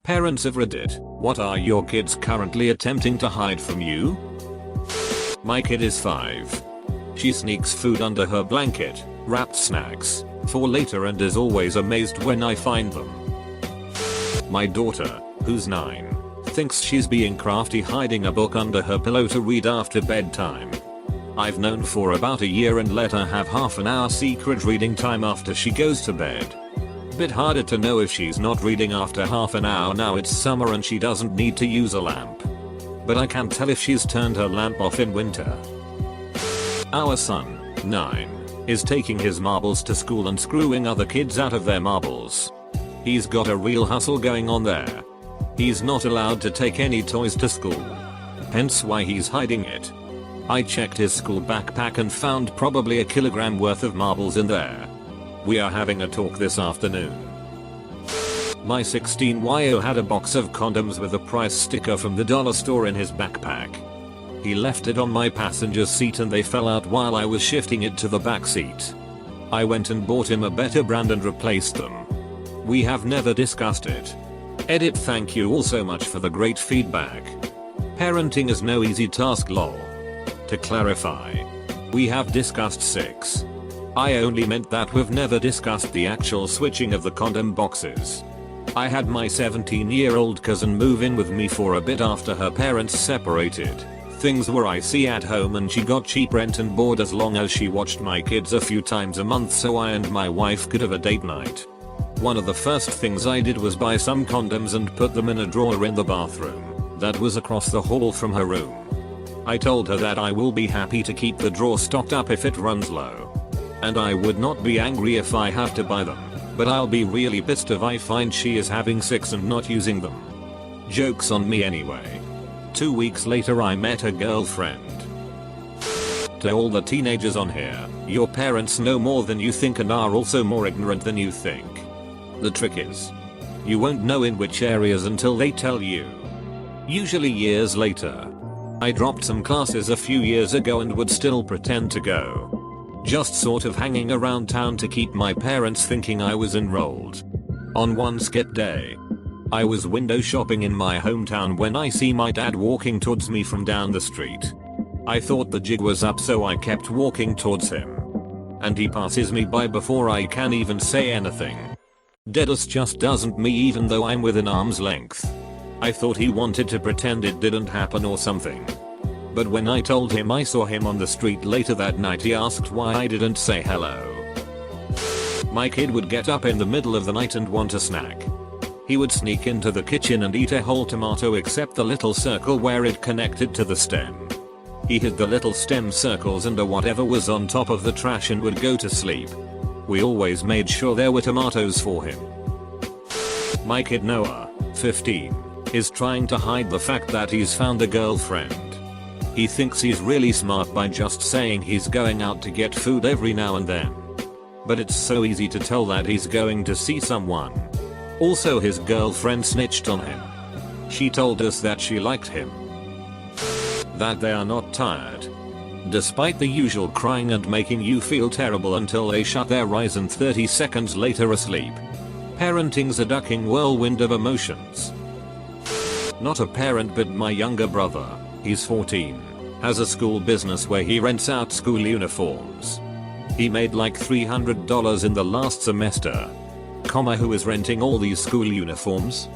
Parents of Reddit, what are your kids currently attempting to hide from you? My kid is 5. She sneaks food under her blanket, wrapped snacks, for later and is always amazed when I find them. My daughter, who's 9, thinks she's being crafty hiding a book under her pillow to read after bedtime. I've known for about a year and let her have half an hour secret reading time after she goes to bed. Bit harder to know if she's not reading after half an hour now it's summer and she doesn't need to use a lamp. But I can tell if she's turned her lamp off in winter. Our son, 9, is taking his marbles to school and screwing other kids out of their marbles. He's got a real hustle going on there. He's not allowed to take any toys to school. Hence why he's hiding it. I checked his school backpack and found probably a kilogram worth of marbles in there. We are having a talk this afternoon. My 16-year-old had a box of condoms with a price sticker from the dollar store in his backpack. He left it on my passenger seat and they fell out while I was shifting it to the back seat. I went and bought him a better brand and replaced them. We have never discussed it. Edit. Thank you all so much for the great feedback. Parenting is no easy task lol. To clarify, we have discussed sex. I only meant that we've never discussed the actual switching of the condom boxes. I had my 17-year-old cousin move in with me for a bit after her parents separated. Things were icy at home and she got cheap rent and board as long as she watched my kids a few times a month so I and my wife could have a date night. One of the first things I did was buy some condoms and put them in a drawer in the bathroom that was across the hall from her room. I told her that I will be happy to keep the drawer stocked up if it runs low. And I would not be angry if I have to buy them, but I'll be really pissed if I find she is having sex and not using them. Joke's on me anyway. 2 weeks later I met a girlfriend. To all the teenagers on here, your parents know more than you think and are also more ignorant than you think. The trick is, you won't know in which areas until they tell you. Usually years later. I dropped some classes a few years ago and would still pretend to go. Just sort of hanging around town to keep my parents thinking I was enrolled. On one skip day, I was window shopping in my hometown when I see my dad walking towards me from down the street. I thought the jig was up so I kept walking towards him. And he passes me by before I can even say anything. Deadass just doesn't me even though I'm within arm's length. I thought he wanted to pretend it didn't happen or something. But when I told him I saw him on the street later that night he asked why I didn't say hello. My kid would get up in the middle of the night and want a snack. He would sneak into the kitchen and eat a whole tomato except the little circle where it connected to the stem. He hid the little stem circles under whatever was on top of the trash and would go to sleep. We always made sure there were tomatoes for him. My kid Noah, 15, is trying to hide the fact that he's found a girlfriend. He thinks he's really smart by just saying he's going out to get food every now and then. But it's so easy to tell that he's going to see someone. Also his girlfriend snitched on him. She told us that she liked him. That they are not tired. Despite the usual crying and making you feel terrible until they shut their eyes and 30 seconds later asleep. Parenting's a ducking whirlwind of emotions. Not a parent but my younger brother. He's 14, has a school business where he rents out school uniforms. He made like $300 in the last semester. Who is renting all these school uniforms?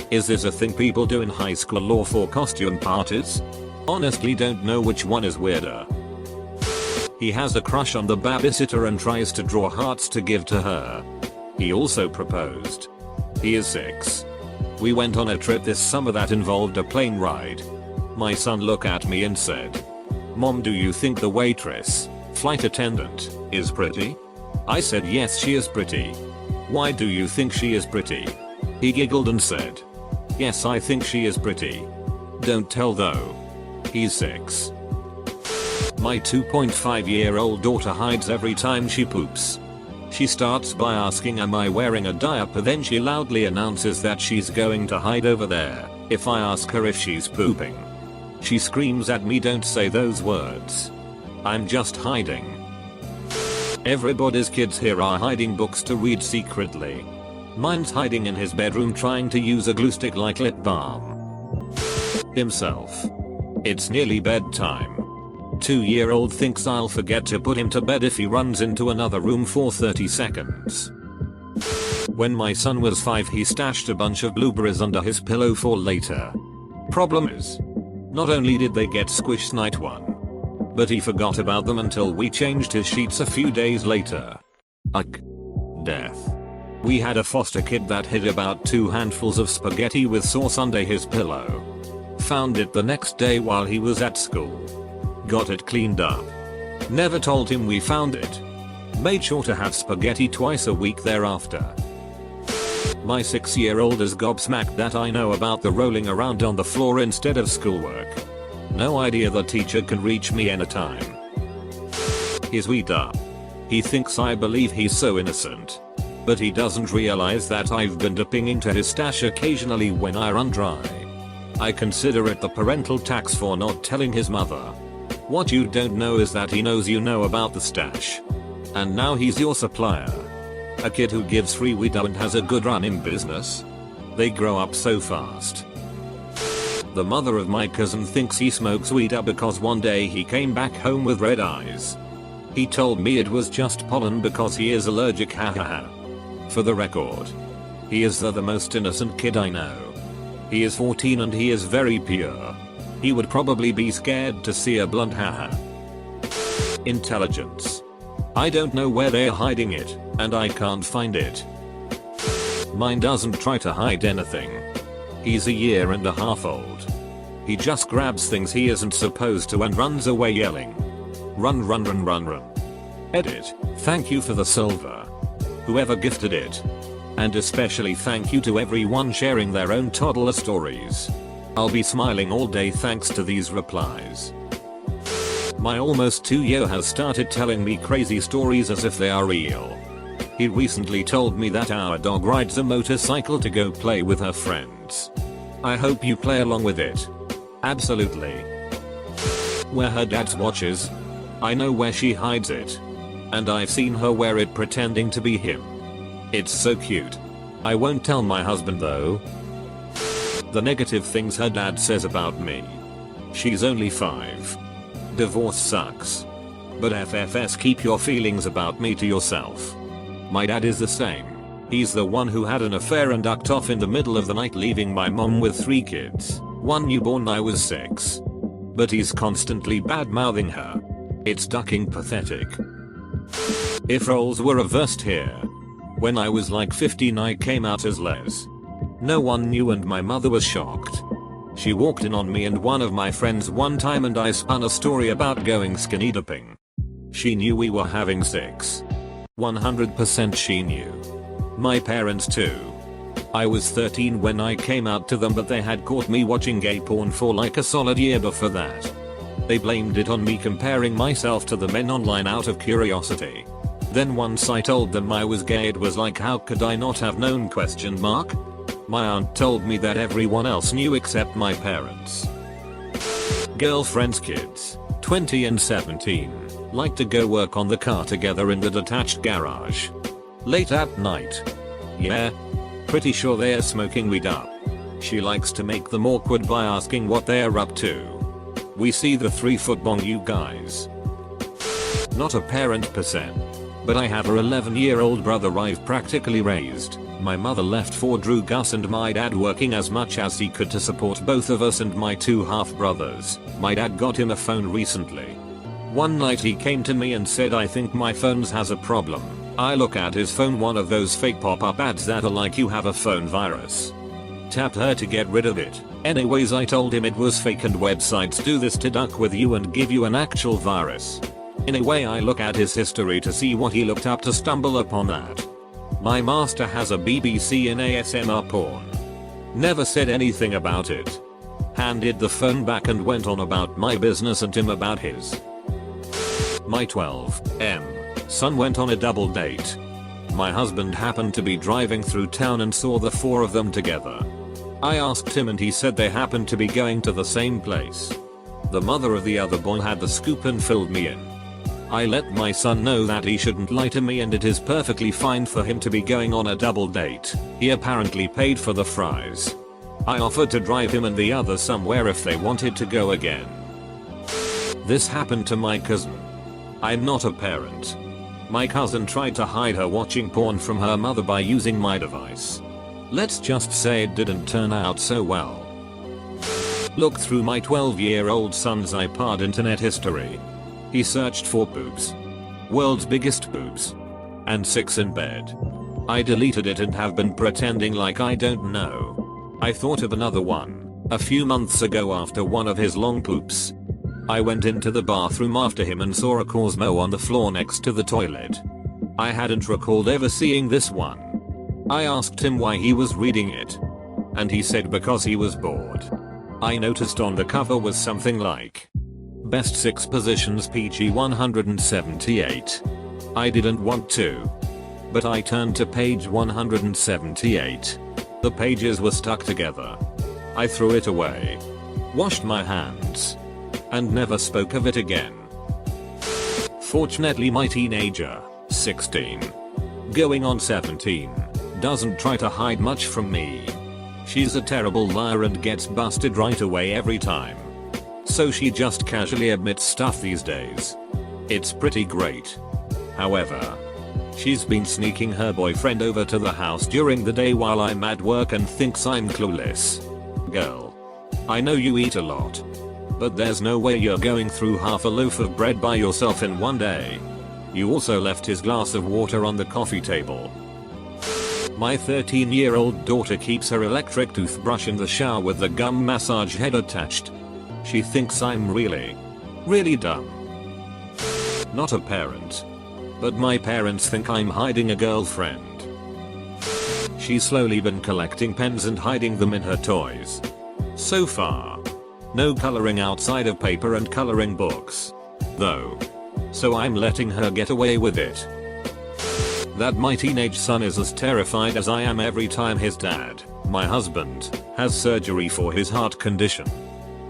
Is this a thing people do in high school or for costume parties? Honestly don't know which one is weirder. He has a crush on the babysitter and tries to draw hearts to give to her. He also proposed. He is 6. We went on a trip this summer that involved a plane ride. My son looked at me and said, "Mom, do you think the waitress, flight attendant, is pretty?" I said yes she is pretty. "Why do you think she is pretty?" He giggled and said, "Yes I think she is pretty." Don't tell though. He's 6. My 2.5-year-old daughter hides every time she poops. She starts by asking am I wearing a diaper, then she loudly announces that she's going to hide over there if I ask her if she's pooping. She screams at me, "Don't say those words. I'm just hiding." Everybody's kids here are hiding books to read secretly. Mine's hiding in his bedroom trying to use a glue stick like lip balm. Himself. It's nearly bedtime. 2-year-old thinks I'll forget to put him to bed if he runs into another room for 30 seconds. When my son was 5 he stashed a bunch of blueberries under his pillow for later. Problem is, not only did they get squished night 1, but he forgot about them until we changed his sheets a few days later. Death. We had a foster kid that hid about 2 handfuls of spaghetti with sauce under his pillow. Found it the next day while he was at school. Got it cleaned up. Never told him we found it. Made sure to have spaghetti twice a week thereafter. My 6-year-old is gobsmacked that I know about the rolling around on the floor instead of schoolwork. No idea the teacher can reach me anytime. He's weed up. He thinks I believe he's so innocent. But he doesn't realize that I've been dipping into his stash occasionally when I run dry. I consider it the parental tax for not telling his mother. What you don't know is that he knows you know about the stash. And now he's your supplier. A kid who gives free weed and has a good run in business. They grow up so fast. The mother of my cousin thinks he smokes weed because one day he came back home with red eyes. He told me it was just pollen because he is allergic, hahaha. For the record, he is the most innocent kid I know. He is 14 and he is very pure. He would probably be scared to see a blunt, haha. Intelligence. I don't know where they're hiding it, and I can't find it. Mine doesn't try to hide anything. He's 1.5 years old. He just grabs things he isn't supposed to and runs away yelling. Run run run run run. Edit. Thank you for the silver. Whoever gifted it. And especially thank you to everyone sharing their own toddler stories. I'll be smiling all day thanks to these replies. My almost 2-year has started telling me crazy stories as if they are real. He recently told me that our dog rides a motorcycle to go play with her friends. I hope you play along with it. Absolutely. Where her dad's watch is. I know where she hides it. And I've seen her wear it pretending to be him. It's so cute. I won't tell my husband though. The negative things her dad says about me. She's only 5. Divorce sucks. But FFS, keep your feelings about me to yourself. My dad is the same. He's the one who had an affair and ducked off in the middle of the night leaving my mom with 3 kids. 1 newborn, I was 6. But he's constantly bad-mouthing her. It's ducking pathetic. If roles were reversed here. When I was like 15 I came out as Les. No one knew and my mother was shocked. She walked in on me and one of my friends one time and I spun a story about going skinny dipping. She knew we were having sex. 100% she knew. My parents too. I was 13 when I came out to them but they had caught me watching gay porn for like a solid year before that. They blamed it on me comparing myself to the men online out of curiosity. Then once I told them I was gay it was like how could I not have known ? My aunt told me that everyone else knew except my parents. Girlfriend's kids, 20 and 17, like to go work on the car together in the detached garage. Late at night. Yeah. Pretty sure they're smoking weed up. She likes to make them awkward by asking what they're up to. We see the 3-foot bong, you guys. Not a parent per se. But I have a 11-year-old brother I've practically raised. My mother left for Drew, Gus and my dad working as much as he could to support both of us and my 2 half-brothers. My dad got him a phone recently. One night he came to me and said I think my phone has a problem. I look at his phone, one of those fake pop-up ads that are like you have a phone virus. Tapped her to get rid of it. Anyways I told him it was fake and websites do this to duck with you and give you an actual virus. Anyway I look at his history to see what he looked up to stumble upon that. My master has a BBC in ASMR porn. Never said anything about it. Handed the phone back and went on about my business and him about his. My 12M son went on a double date. My husband happened to be driving through town and saw the 4 of them together. I asked him and he said they happened to be going to the same place. The mother of the other boy had the scoop and filled me in. I let my son know that he shouldn't lie to me and it is perfectly fine for him to be going on a double date. He apparently paid for the fries. I offered to drive him and the others somewhere if they wanted to go again. This happened to my cousin. I'm not a parent. My cousin tried to hide her watching porn from her mother by using my device. Let's just say it didn't turn out so well. Look through my 12-year-old son's iPod internet history. He searched for boobs. World's biggest boobs. And 6 in bed. I deleted it and have been pretending like I don't know. I thought of another one, a few months ago after one of his long poops. I went into the bathroom after him and saw a Cosmo on the floor next to the toilet. I hadn't recalled ever seeing this one. I asked him why he was reading it. And he said because he was bored. I noticed on the cover was something like Best 6 Positions PG 178. I didn't want to. But I turned to page 178. The pages were stuck together. I threw it away. Washed my hands. And never spoke of it again. Fortunately my teenager, 16, going on 17, doesn't try to hide much from me. She's a terrible liar and gets busted right away every time. So she just casually admits stuff these days. It's pretty great. However, she's been sneaking her boyfriend over to the house during the day while I'm at work and thinks I'm clueless. Girl, I know you eat a lot. But there's no way you're going through half a loaf of bread by yourself in one day. You also left his glass of water on the coffee table. My 13-year-old daughter keeps her electric toothbrush in the shower with the gum massage head attached. She thinks I'm really dumb. Not a parent. But my parents think I'm hiding a girlfriend. She's slowly been collecting pens and hiding them in her toys. So far, no coloring outside of paper and coloring books. Though. So I'm letting her get away with it. That my teenage son is as terrified as I am every time his dad, my husband, has surgery for his heart condition.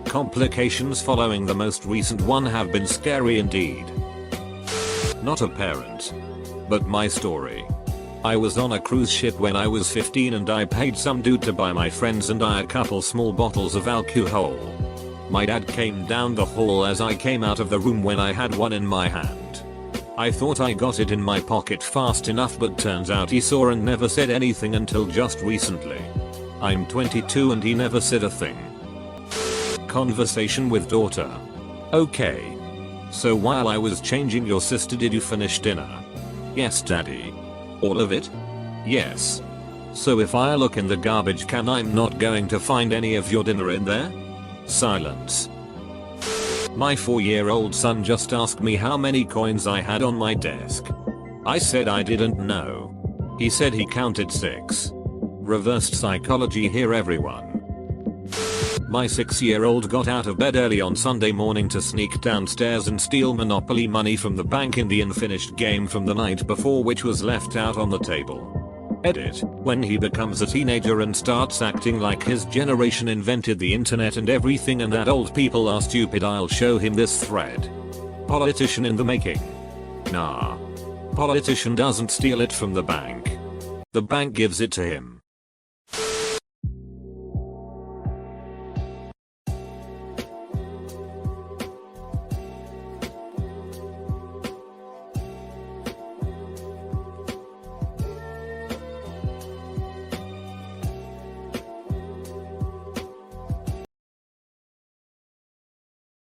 Complications following the most recent one have been scary indeed. Not a parent. But my story. I was on a cruise ship when I was 15 and I paid some dude to buy my friends and I a couple small bottles of alcohol. My dad came down the hall as I came out of the room when I had one in my hand. I thought I got it in my pocket fast enough but turns out he saw and never said anything until just recently. I'm 22 and he never said a thing. Conversation with daughter. Okay. So while I was changing your sister did you finish dinner? Yes daddy. All of it? Yes. So if I look in the garbage can I'm not going to find any of your dinner in there? Silence. My 4-year-old son just asked me how many coins I had on my desk. I said I didn't know. He said he counted 6. Reversed psychology here everyone. My 6-year-old got out of bed early on Sunday morning to sneak downstairs and steal Monopoly money from the bank in the unfinished game from the night before which was left out on the table. Edit. When he becomes a teenager and starts acting like his generation invented the internet and everything and that old people are stupid I'll show him this thread. Politician in the making. Nah. Politician doesn't steal it from the bank. The bank gives it to him.